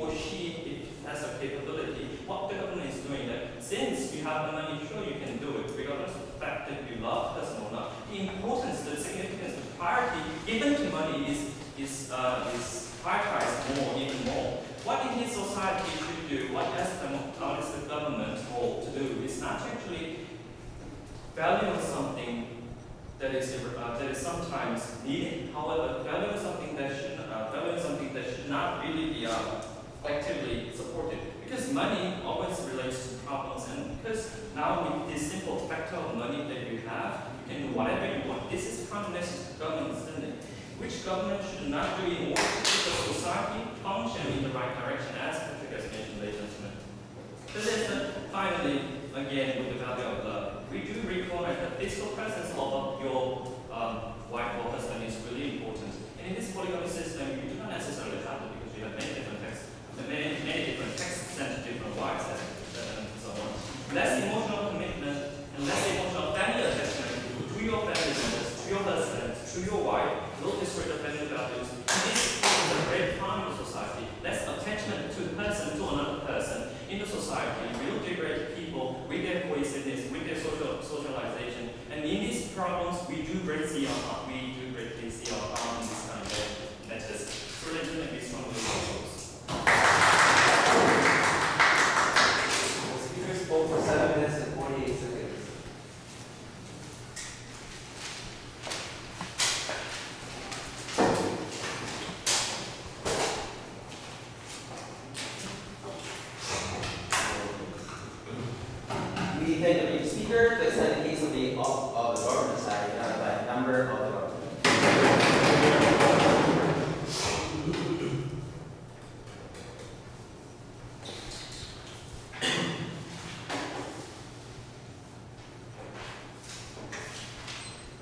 or she, if has a capability, what the government is doing that since you have the money, sure you can do it, regardless of the fact that you love the person or not. The importance, the significance, the priority given to money is prioritized more, even more. What in this society should do, what is the government told to do, is not to actually value something that is sometimes needed. However, valuing something that should not really be actively supported. Because money always relates to problems, and because now with this simple factor of money that you have, you can do whatever you want. This is contradictory to government spending, which government should not do in order to keep the society function in the right direction, as Patrick has mentioned later tonight. So then, finally, again, with the value of love, we do require that the physical presence of your wife or husband is really important. And in this polygamy system, you do not necessarily have it because you have many different texts sent to different wives and so on. Less emotional commitment and less emotional family attachment to your family members, to your husband, to your wife, will destroy the family values. And this is a great harm in society. Less attachment to the person, to another person in the society will degrade people with their cohesiveness, with their socialization. And in these problems, we do greatly see our harm in this kind of matters. So religion may be strongly opposed. Speakers spoke for 7 minutes and 48 seconds. We thank the speaker to extend the case of the government side by number of the government.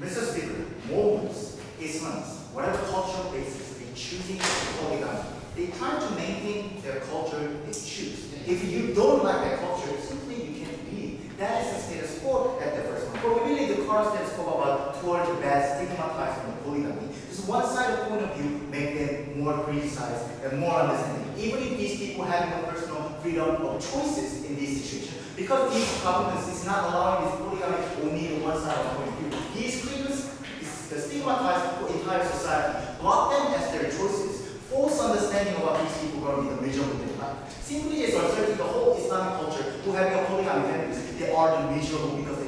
Mr. Speaker, Mormons, Islamists, whatever cultural basis they choosing polygamy, they try to maintain their culture they choose. If you don't like that culture, simply you can leave. That is the status quo at the first one. But we really the current status quo about toward the bad stigmatized from polygamy. This one-sided point of view make them more criticized and more understanding. Even if these people having a personal freedom of choices in these situations. Because these governments is not allowing this polygamy only in one-sided point of view. These critics, the stigmatized entire society, block them as their choices. False understanding about these people are going to be the miserable in life. Simply is asserting the whole Islamic culture who having a polygamy families, they are the miserable because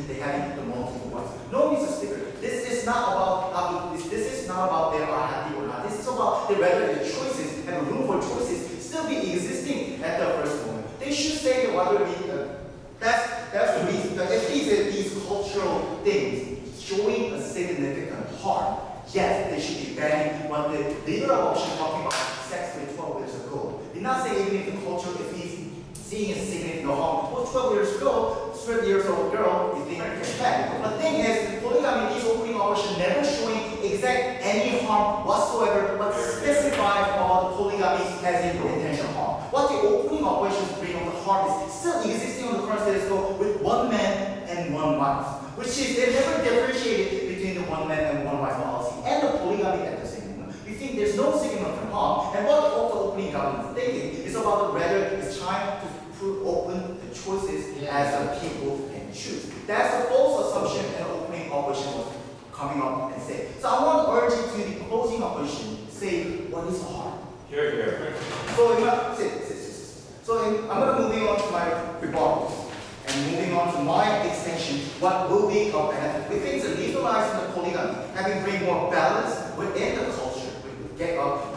they having the multiple wives. No, Mr. Speaker, this is not about they are happy or not. This is about whether the choices and the room for choices still be existing at the first moment. They should say whether that's the reason. If these cultural things showing a significant harm, yes, they should be banning. But the leader of option talking about sex with 12 years ago. Did not say even if the culture, if he's seeing a significant harm. Well, 12 years old girl, you think it's bad. But the thing is, polygamy, these opening option never showing exact any harm whatsoever, but specify about the polygamy has an intentional harm. What the opening operations bring on the harm is still existing on the current status quo with one man and one wife, which is they never differentiated between the one man and one wife policy and the polygamy at the same moment. We think there's no significant harm, and what the opening government is thinking is about whether it's time to open the choices as the people can choose. That's a false assumption, and the opening operation was coming up and say. So I want to urge you to the closing operation, say what is harm. Here. So I'm going to moving on to my rebuttals and moving on to my extension. What will be of benefit? We think that legalizing the polygamy, having bring more balance within the culture,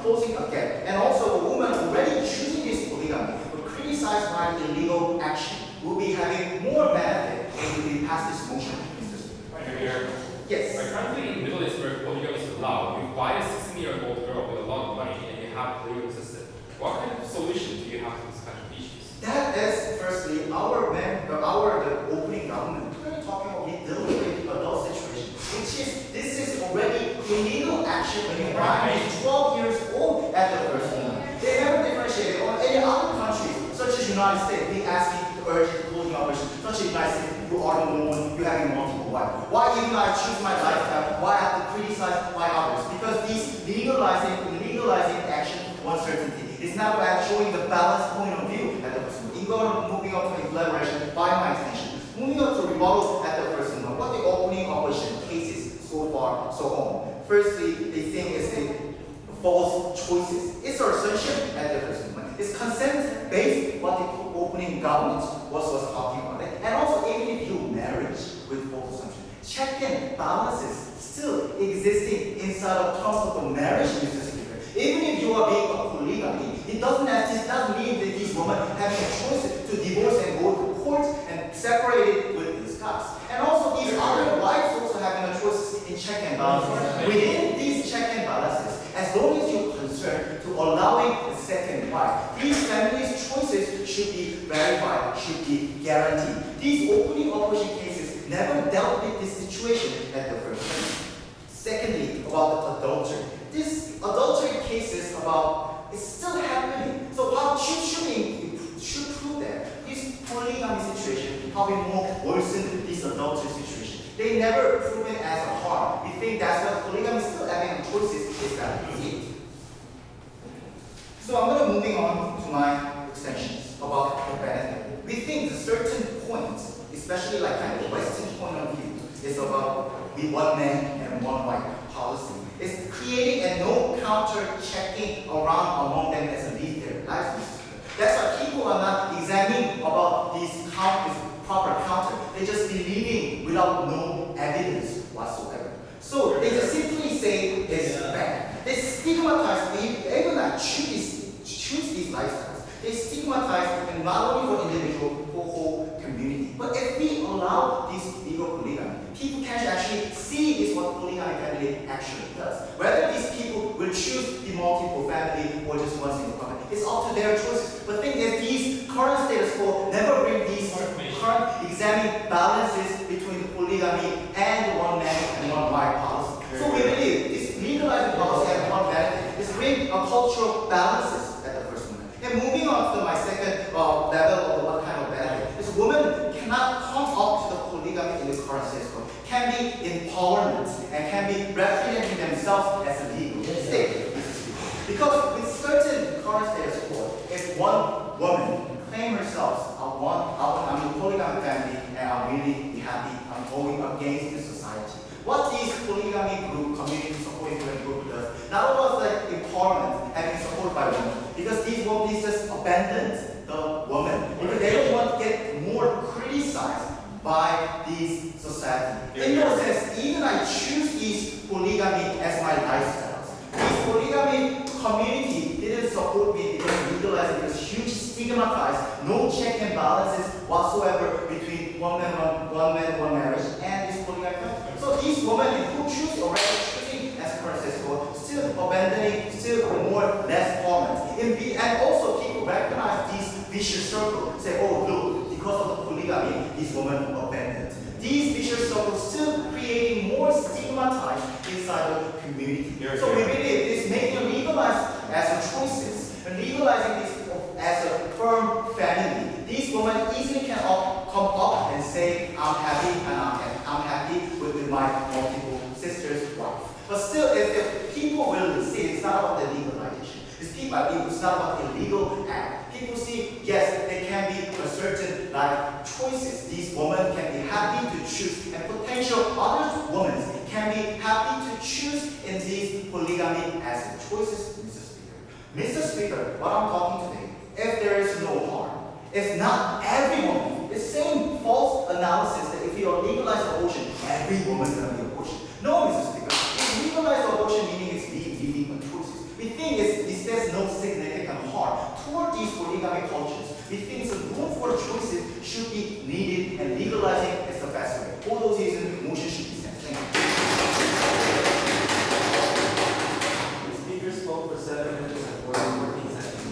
closing a gap, and also a woman already choosing this polygamy, but criticized by illegal action, will be having more benefit if we pass this motion, Mr. Speaker. Here. Yes. Currently in the Middle East where polygamy is allowed, you buy a 16-year-old girl with a lot of money and you have a legal system. What kind of solution do you have to this kind of issues? That is, firstly, the opening government. We're going to talk about dealing with adult situation, which is, this is already illegal action when you buy 12 years old at the first moment. They never differentiated on any other countries, such as United States. They ask you to urge the closing operation, such as United States, you are the woman, you having multiple wives. Why even I choose my lifestyle? Why I have to criticize by others? Because these legalizing action, uncertainty. It's not about showing the balanced point of view at the first one. Moving on to elaboration by my extension. Moving on to rebuttal at the first one. What the opening opposition cases so far, so on. Firstly, they think it's a false choices. It's our assertion at the first one. It's consent based what the opening government was talking about. And also, even if you marriage with false assumption, check and balances still existing inside of terms of the marriage, Mr. Speaker. Even if you are being a polygamy, it doesn't mean that these women having a choice to divorce and go to court and separate it with this spouse. And also these other wives also having a choice in check and balances. Within these check and balances, as long as you're concerned to allowing the second wife, these families' choices should be verified, should be guaranteed. These opening opposition cases never dealt with this situation at the first place. Secondly, about adultery. This adultery cases it's still happening. So how should prove that this polygamy situation, how we more worsen this adultery situation. They never prove it as a harm. We think that's what polygamy still having choices is that it. So I'm going to moving on to my extensions about the benefit. We think the certain points, especially like kind of Western point of view, is about the one man and one wife policy. It's creating a no counter checking around among them as a lead their lives. That's why people are not examining about these proper counter. They just believing without no evidence whatsoever. So they just simply say it's bad. They stigmatize, even like choose these lifestyles. They stigmatize and not only for individual, for whole community. But if we allow this legal polygamy, people can actually see this what polygamy family actually does. Whether these people will choose the multiple family or just one single family, it's up to their choices. But the thing is, these current status quo never bring these current examining balances between the polygamy and the one man and one wife policy. So we believe this legalizing policy and one benefit is bring a cultural balances at the first moment. And moving on to my second level of what kind of benefit, this woman cannot come up to the polygamy in the current status quo, can be empowerment and can be representing themselves as a legal state. Because with certain current status quo, if one woman claim herself, I'm a polygamy family and I'm really be happy, I'm going against the society. What these polygamy group, community supporting group does, not only like empowerment and being supported by women, because these women just abandon the woman because they don't want to get more criticized by these society. In no sense, even I choose these polygamy as my lifestyles. This polygamy community didn't support me because legalizing was huge stigmatized, no check and balances whatsoever between one man, one marriage, and this polygamy family. So these women who choose already choosing as princess still abandoning, still more less harmony. And also people recognize these vicious circles, say, oh look, because of the polygamy, these women abandoned. These vicious circles still creating more stigmatized inside the community. So we believe this making legalized as a choices and legalizing this as a firm family. These women easily can come up and say, I'm happy and I'm happy with my multiple sisters' wife. But still, if people will see, it's not about the legalization. It's not about the illegal act. People see, yes, there can be a certain choices. These women can be happy to choose, and potential other women can be happy to choose in these polygamy as choices, Mr. Speaker. Mr. Speaker, what I'm talking today, if there is no harm, if not every woman, the same false analysis that if you legalize abortion, every woman is going to be abortion. No, Mr. Speaker. If legalize abortion meaning it's leaving on choices. We think there's no significant harm toward these polygamy cultures. We think some room for choices should be needed and legalizing is the best way. For those reasons, the motion should be sent. Thank you. The speaker spoke for 7 minutes and 14 seconds.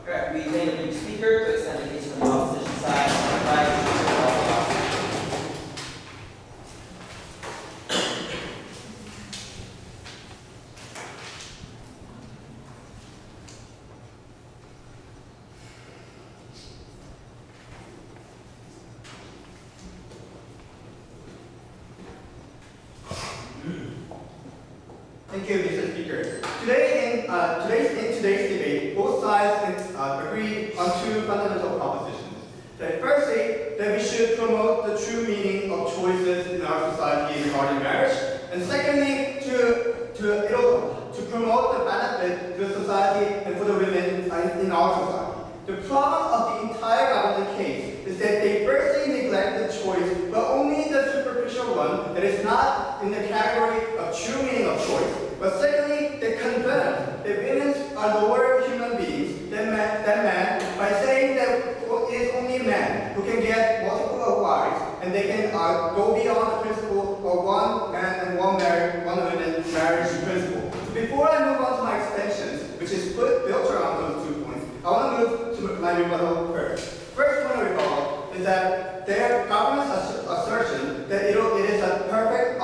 Alright, we made a new speaker to extend the case from the opposition side. Thank you, Mr. Speaker. Today's debate, both sides agree on two fundamental propositions. Firstly, that we should promote the true meaning of choices in our society regarding marriage, and secondly, to promote the benefit to society and for the women in our society. The problem of the entire government case is that they firstly neglect the choice, but only the superficial one that is not in the category of true meaning of choice. But secondly, they condemn that women are lower human beings than men by saying that it is only men who can get multiple wives, and they can go beyond the principle of one man and one woman marriage principle. So before I move on to my extensions, which is built around those 2 points, I want to move to my rebuttal first. First point of rebuttal is that their government's assertion that it is a perfect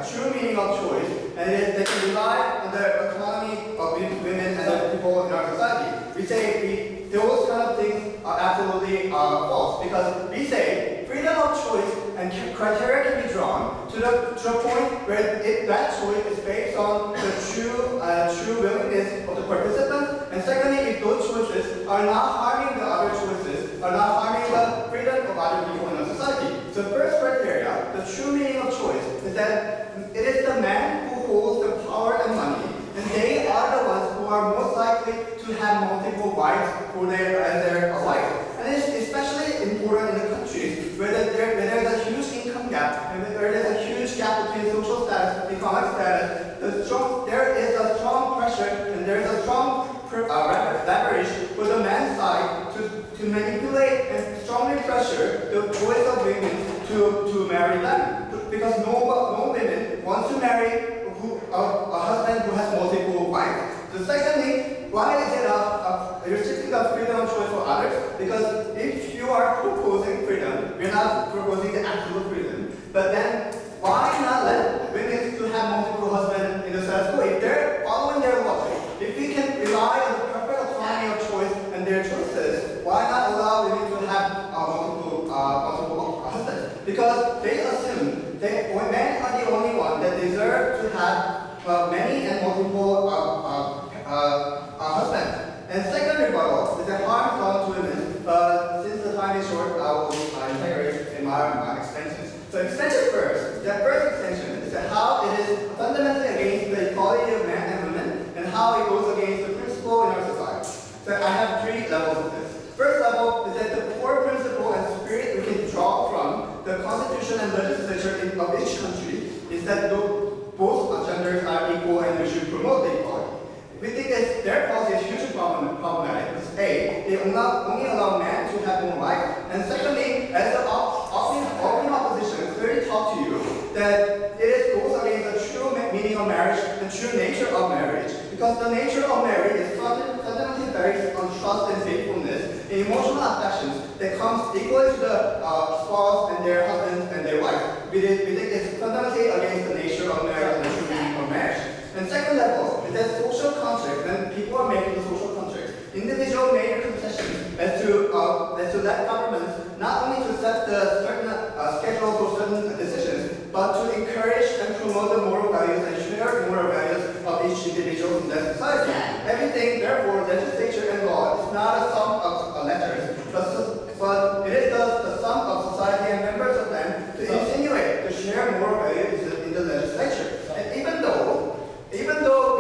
true meaning of choice, and they can rely on the autonomy of women and the people in our society. We say those kind of things are absolutely false, because we say freedom of choice and criteria can be drawn to the point where that choice is based on the true willingness of the participants, and secondly, if those choices are not harming the other choices, are not harming the freedom of other people in our society. So first criteria, the true meaning of choice, is that it is the man who holds the power and money, and they are the ones who are most likely to have multiple wives for their wife. And it's especially important in the countries where there's a huge income gap and where there's a huge gap between social status, economic status. There is a strong pressure and there is a strong leverage for the man's side to manipulate and strongly pressure the choice of women to marry them. Because no women wants to marry a husband who has multiple wives. So secondly, why is it restricting the freedom of choice for others? Because if you are proposing freedom, you're not proposing the absolute freedom. But then, why not let women to have multiple husbands in the status quo? If they're following their logic, if we can rely on the perfect autonomy of choice and their choices, why not allow women to have multiple husbands? Because they assume that men are the only one that deserve to have many and multiple husbands. And second rebuttal is that harm done to women. Since the time is short, I will integrate in my extensions. So extension first. The first extension is that how it is fundamentally against the equality of men and women, and how it goes against the principle in our society. So I have three levels of this. First level is that the core principle and spirit we can draw from the constitution and legislature of each country is that both genders are equal and we should promote the equality. We think that their policy is hugely problematic because A, they only allow men to have more wives, and secondly, as the open opposition clearly taught to you that it goes against the true meaning of marriage, the true nature of marriage, because the nature of marriage is fundamentally based on trust and faithfulness and emotional affections that comes equally to the spouse and their husband and their wife. We think it's fundamentally against the nature of marriage and the true meaning of marriage. And second level is that social contract, when people are making the social contract, individual made concessions as to let governments not only to set the certain schedule for certain decisions, but to encourage and promote the moral values and share moral values of each individual in that society. Everything, therefore, legislature and law is not a sum of letters, but it is the sum of society and members of them to insinuate, to share moral values in the legislature. And even though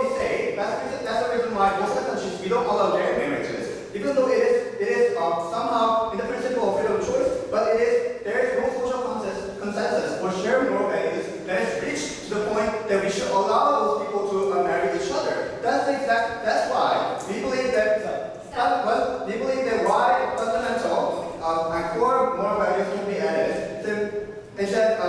we say that's the reason why most of the countries we don't allow gay marriages, even though it is somehow in the principle of freedom of choice, but there is no social consensus or shared moral values that is reached to the point that we should allow those people to marry each other. That's why we believe that why fundamental and core moral values can be added is that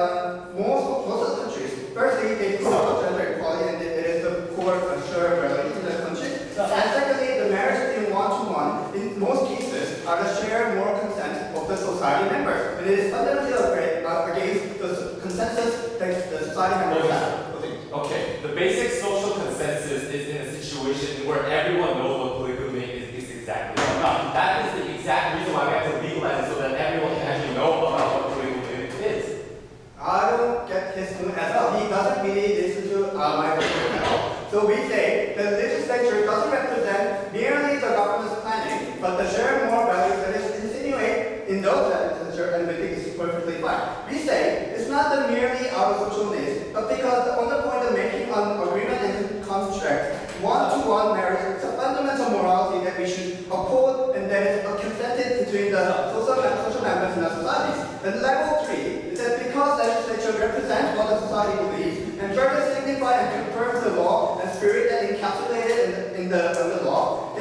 most of the countries, firstly, they promote gender equality and it is the core shared values in the country. And secondly, the marriage between one-to-one, in most cases, are the shared moral consent of the society members. And it is fundamentally against the consensus that the society members have. Okay, the basic social consensus is in a situation where everyone knows what polygamy is exactly about. That is the exact reason why we have to legalize it so that everyone can actually know about what polygamy is. I don't get his point as well. He doesn't really listen to my one-to-one marriage is a fundamental morality that we should uphold and that is consented between the social members in our society. And level 3 is that because legislature represents what the society believes and further signify and confirms the law and spirit that encapsulated in the law,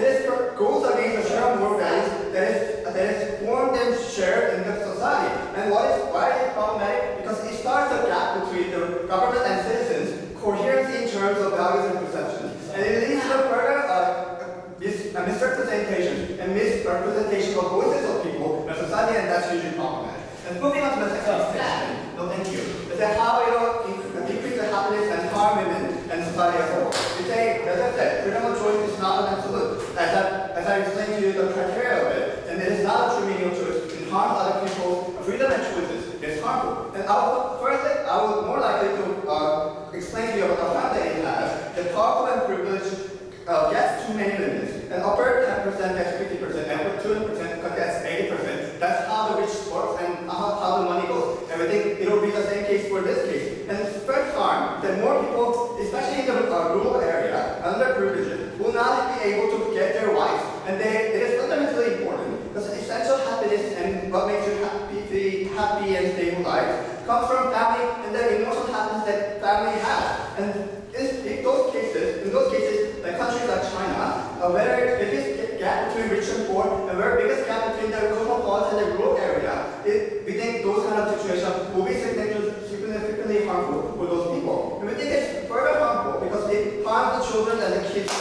goes against the shared moral values that is formed and shared in the society. And why is it problematic? Because it starts a gap between the government and citizens, coherency in terms of values and perceptions. And it leads to further misrepresentation and misrepresentation of voices of people in society, and that's usually problematic. And moving on to the second stage, no thank you, is that how it will decrease the happiness and harm women and society as a whole. We say, as I said, freedom of choice is not an absolute. As I explained to you the criteria of it, and it is not a true meaning of choice. It harms other people's freedom and choices. It's harmful. And I would more likely to explain to you about the harm that it has. The powerful and privileged gets too many limits. And upper 10% gets 50%, and upper 2% gets 80%. That's how the rich works and how the money goes. And I think it will be the same case for this case. And the first harm that more people, especially in the rural area, underprivileged, will not be able to get their wives. And it is fundamentally important because essential happiness and what makes you happy and stable life comes from family and the emotional happiness that family has. And in those cases, like countries like China, where the biggest gap between rich and poor, and where the biggest gap between the cosmopolitan and the rural area, we think those kind of situations will be significantly harmful for those people. And we think it's further harmful because it harms the children and the kids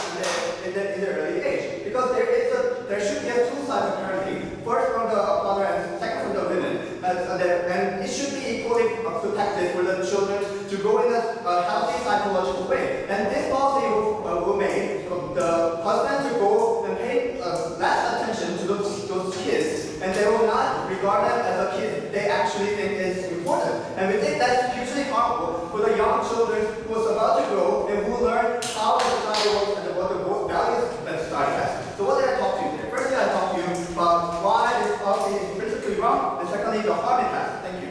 in the early age. Because there should be a two sides of parenting, first from the father and second from the women. And it should be equally protected for the children to go in a healthy psychological way. And this policy will make the husband to go and pay less attention to those kids, and they will not regard them as a kid they actually think is important. And we think that's hugely harmful for the young children who are about to grow and who learn how the society works and what the values that society has. So what did I talk to you today? Firstly, I talked to you about why this policy is principally wrong, and secondly, the harm it has. Thank you.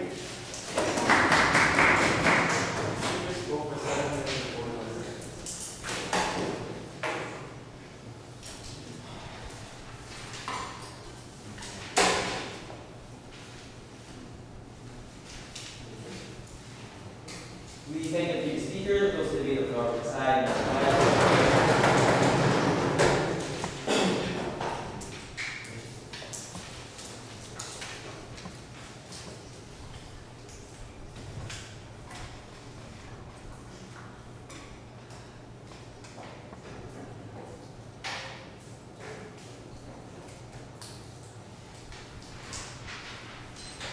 We thank the few speakers, those to be the floor outside.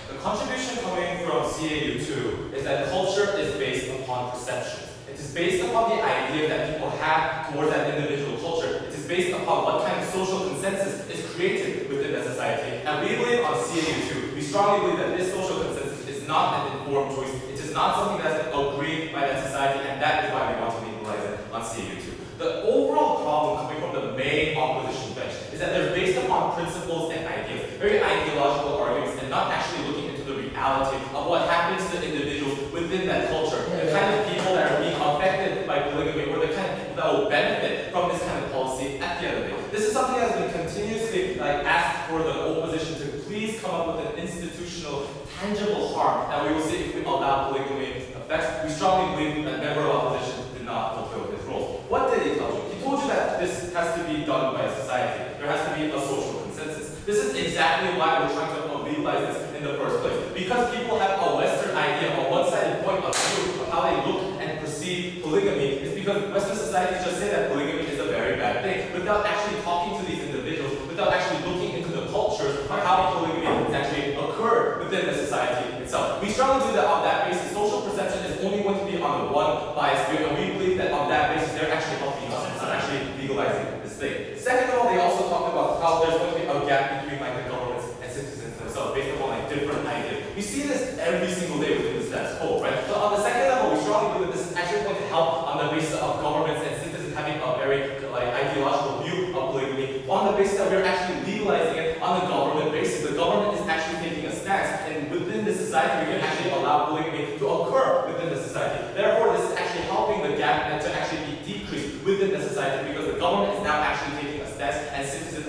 The contribution coming from CAU2 is that culture is based upon perception. It is based upon the idea that people have towards that individual culture. It is based upon what kind of social consensus is created within the society. And we believe on CAU2, we strongly believe that this social consensus is not an informed choice. It is not something that's agreed by that society, and that is why we want to legalize it on CAU2. The overall problem coming from the main opposition bench is that they're based upon principles and ideas, very ideological arguments, and not actually looking into the reality of what happens to individuals within that culture, the kind of people that are being affected by polygamy, or the kind of people that will benefit from this kind of policy at the end of the day. This is something that has been continuously asked for the opposition to please come up with an institutional, tangible harm that we will see if we allow polygamy effects. We strongly believe that member of opposition did not fulfill his role. What did he tell you? He told you that this has to be done by society. There has to be a social consensus. This is exactly why we're trying to legalize this in the first place. Because people have a Western idea, a one-sided point of view of how they look and perceive polygamy, is because Western societies just say that polygamy is a very bad thing, without actually talking to these individuals, without actually looking into the cultures of how polygamy has actually occurred within the society itself. We strongly believe that on that basis, social perception is only going to be on the one biased view, and we believe that on that basis, they're actually helping us and not actually legalizing this thing. Second of all, they also talked about how there's going to be a gap between the governments and citizens themselves, based upon different ideas. We see this every single day within the status quo, right? So on the second level, we strongly believe that this is actually going to help on the basis of governments and citizens having a very ideological view of polygamy, on the basis that we're actually legalizing it on the government basis. The government is actually taking a stance, and within the society, we can actually allow polygamy to occur within the society. Therefore, this is actually helping the gap and to actually be decreased within the society.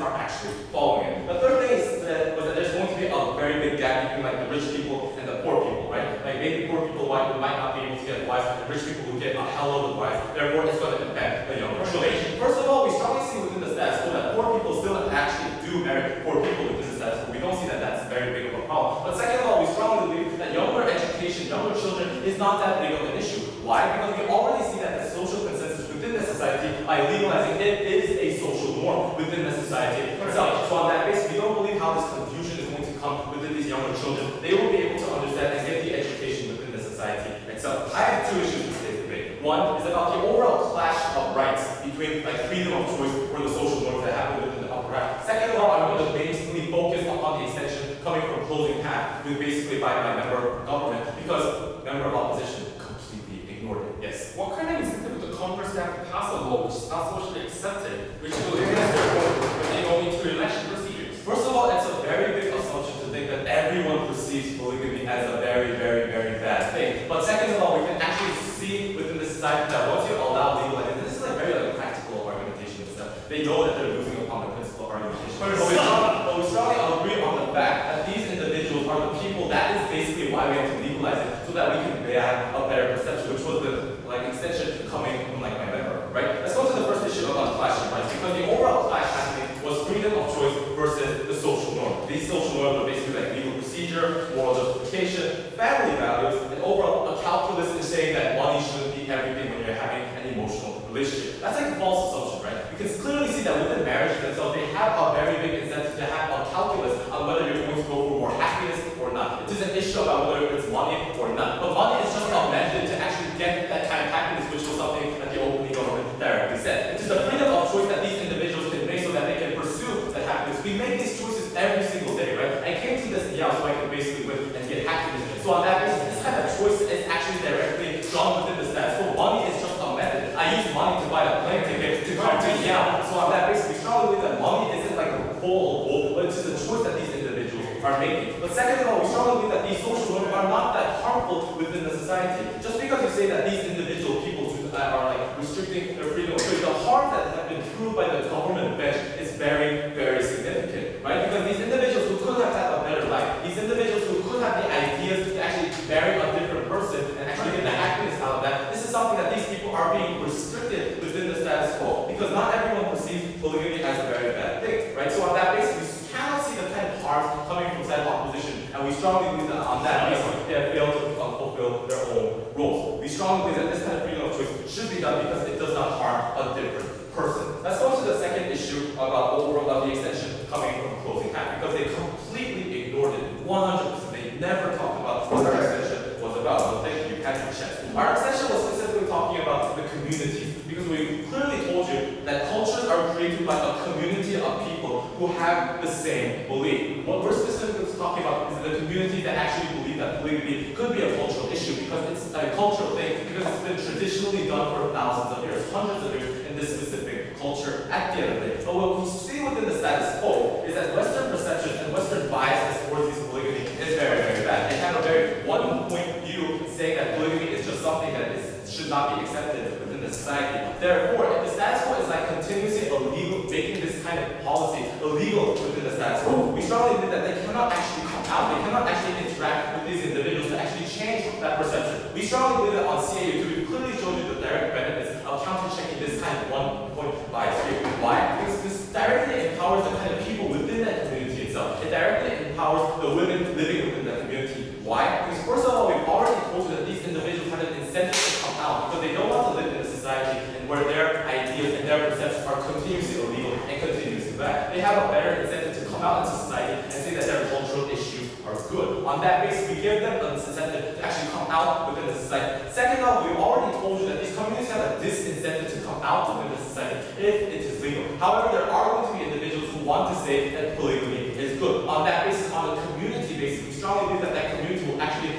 are actually following it. The third thing is that there's going to be a very big gap between like the rich people and the poor people, right? Like maybe poor people might not be able to get wives, and rich people who get a hell of a wives. Therefore, it's going to affect the younger children. First of all, we strongly see within the status quo that poor people still actually do marry poor people within the status quo. We don't see that that's very big of a problem. But second of all, we strongly believe that younger education, younger children is not that big of an issue. Why? Because we already see that the social consensus within the society, by legalizing it, is a social norm within the society itself. So on that basis, we don't believe how this confusion is going to come within these younger children. They will be able to understand and get the education within the society itself. I have two issues with today's debate. One is about the overall clash of rights between like freedom of choice or the social norms that happen within the upper right. Second of all, I'm going to basically focus upon the extension coming from closing path, with basically by my member of government, because member of opposition completely ignored it. Yes. What kind of incentive would the Congress have to pass a law which is not socially accepted, which will against their vote when they go into election procedures? First of all, it's a very big assumption to think that everyone perceives polygamy as a very, very, very bad thing. But second of all, we can actually see within the society that once you allow legalizing, this is like very like practical argumentation and stuff. They know that they're losing upon the principle of argumentation. But we strongly agree on the fact that these individuals are the people. That is basically why we have to legalize it, so that we can have a better perception, which was the like extension coming from like my member, right? Let's go to the first issue about clash of rights, because the overall clash happening was freedom of choice versus the social norm. These social norms are basically like legal procedure, moral justification, family values, and overall a calculus is saying that money shouldn't be everything when you're having an emotional relationship. That's like a false assumption, right? You can clearly see that within marriage themselves, they have a very big incentive to have a calculus on whether you're going to go for more happiness or not. It is an issue about whether it's money or not. But money is just a method to actually get that kind of happiness, which was something that the opening government directly said. It is the freedom of choice that these individuals can make so that they can pursue that happiness. We make these choices every single day, right? I came to this NEAO so I can basically win and get happiness. So on that basis, this kind of choice is actually directly drawn within the status quo. Money is just a method. I use money to buy a plane ticket to come to NEAO. So on that basis, we strongly believe that money isn't like a goal, but it's just a choice that these individuals are making. But second of all, we strongly believe that these social norms are not that harmful within the society. Just because you say that these individual people are like restricting their freedom of choice, the harm that have been proved by the government bench is very, very significant, right? Because these individuals who could have had a better life, these individuals who could have the ideas to actually marry a different person and actually get the happiness out of that, this is something that these people are being restricted within the status quo, because not everyone perceives polygamy as a very bad thing, right? So on that basis, we cannot see the kind of harms coming from side opposition, and we strongly believe that on that basis, they have failed to fulfill their own roles. We strongly believe that this kind of freedom of choice should be done because it does not harm a different person. Let's go to the second issue about overall of the extension coming from closing path, because they completely ignored it 100%. They never talked about what our extension was about. So thank you, Patrick Chess. Our extension was specifically talking about the communities, because we clearly told you that cultures are created by a community of people who have the same belief. What we're specifically talking about is the community that actually believe that polygamy could be a cultural issue, because it's a cultural thing, because it's been traditionally done for thousands of years, hundreds of years in this specific culture at the end of the day. But what we see within the status quo is that Western perception and Western biases towards these polygamy is very, very bad. They have a very one-point view saying that polygamy is just something that should not be accepted within the society. Therefore, if the status quo is like continuously illegal, making this kind of policy illegal within the status quo, we strongly believe that they cannot actually come out, they cannot actually interact with these individuals to actually change that perception. We strongly believe that on CAU2, we clearly showed you the direct benefits of counter-checking this kind of one-point bias here. Why? Because this directly empowers the kind of people within that community itself. It directly empowers the women living within that community. Why? Because first of all, we've already told you that these individuals have an incentive to come out, because they don't want to live in a society and where their ideas and their perceptions are continuously illegal and continuously bad. They have a better incentive to come out into society and say that their cultural issues are good. On that basis, we give them an incentive to actually come out within the society. Second of all, we've already told you that these communities have a disincentive to come out within the society if it is legal. However, there are going to be individuals who want to say that polygamy is good. On that basis, on a community basis, we strongly believe that that community will actually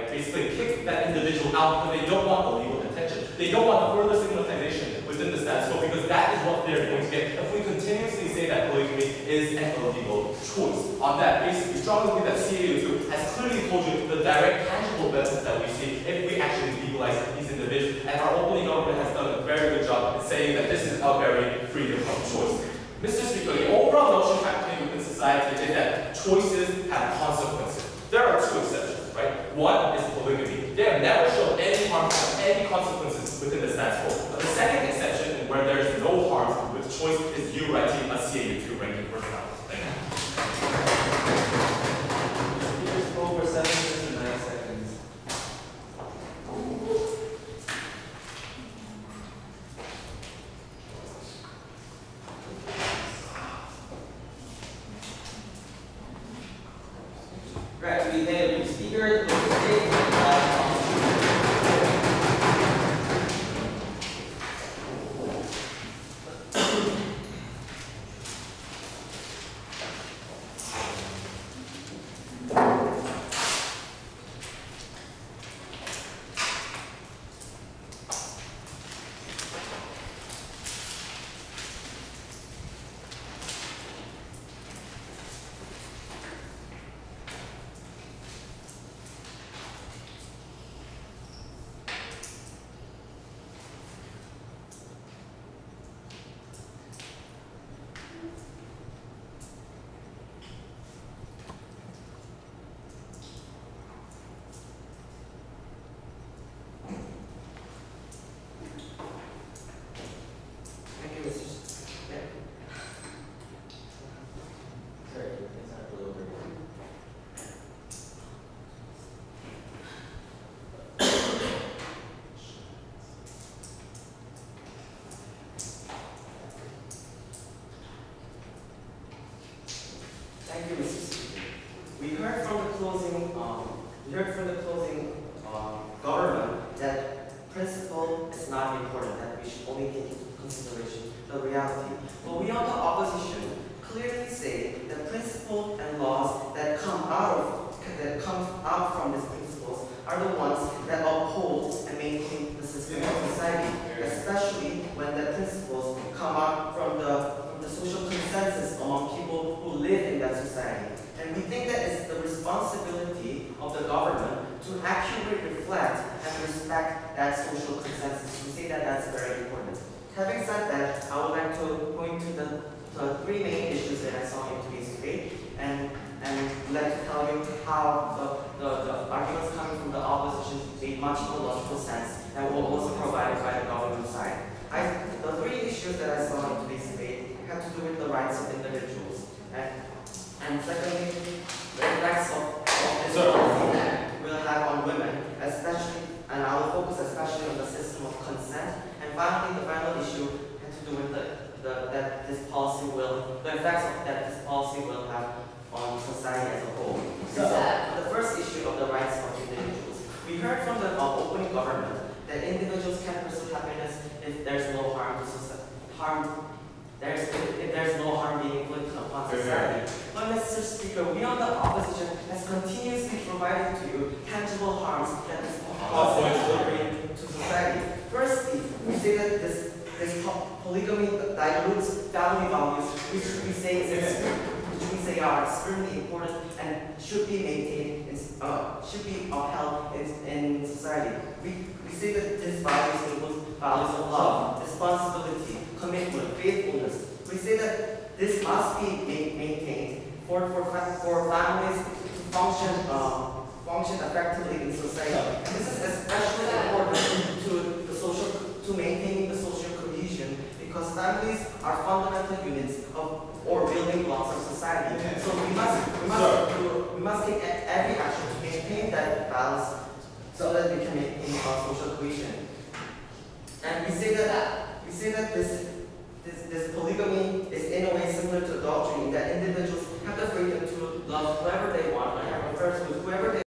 basically kick that individual out because they don't want the legal attention. They don't want further stigmatization within the status quo, because that is what they're going to get if we continuously say that polygamy is an illegal choice. On that basis, we strongly believe that CAU2 has clearly told you the direct tangible benefits that we see if we actually legalize these individuals, and our opening government has done a very good job in saying that this is a very freedom of choice. Mr. Speaker, the overall notion happening within society is that choices have consequences. There are two exceptions, right? One is polygamy. They have never shown any harm or any consequences within the status quo. But the second exception, where there is no harm with choice, is you writing a CAU2 ranking personality. Thank you. Speakers spoke for 7 minutes and 9 seconds. Right, we have speakers on the stage. Thank you, Mr. Yeah. Sorry, it's not really over. Thank you, Mr. Speaker. We heard from the closing government that principle is not important, that we should only take into consideration the reality. But we on the opposition clearly say that principles and laws that come out from these principles are the ones that uphold and maintain the system of society, especially when the principles come out from the social consensus among people who live in that society. And we think that it's the responsibility of the government to accurately reflect and respect that social consensus. We say that that's very important. Having said that, I would like to go into the three main issues that I saw in today's debate, and would like to tell you how the arguments coming from the opposition made much more logical sense and were also provided by the government side. The three issues that I saw in today's debate have to do with the rights of individuals, and secondly, the effects of this policy will have on women, especially, and I will focus especially on the system of consent. And finally, the final issue had to do with the effects that this policy will have on society as a whole. So, the first issue of the rights of individuals. We heard from the opening government that individuals can pursue happiness if there's no harm to society. If there's no harm being inflicted upon society. But Mr. Speaker, we on the opposition has continuously provided to you tangible harms that this policy will bring to society. Firstly, we say that this polygamy dilutes family values, which we say are extremely important and should be maintained, should be upheld in society. We say that these values include values of love, responsibility, commitment, faithfulness. We say that this must be maintained for families to function effectively in society. And this is especially important to maintaining the social cohesion, because families are fundamental units or building blocks of society. So we must take every action to maintain that balance so that we can maintain our social cohesion. And we say that this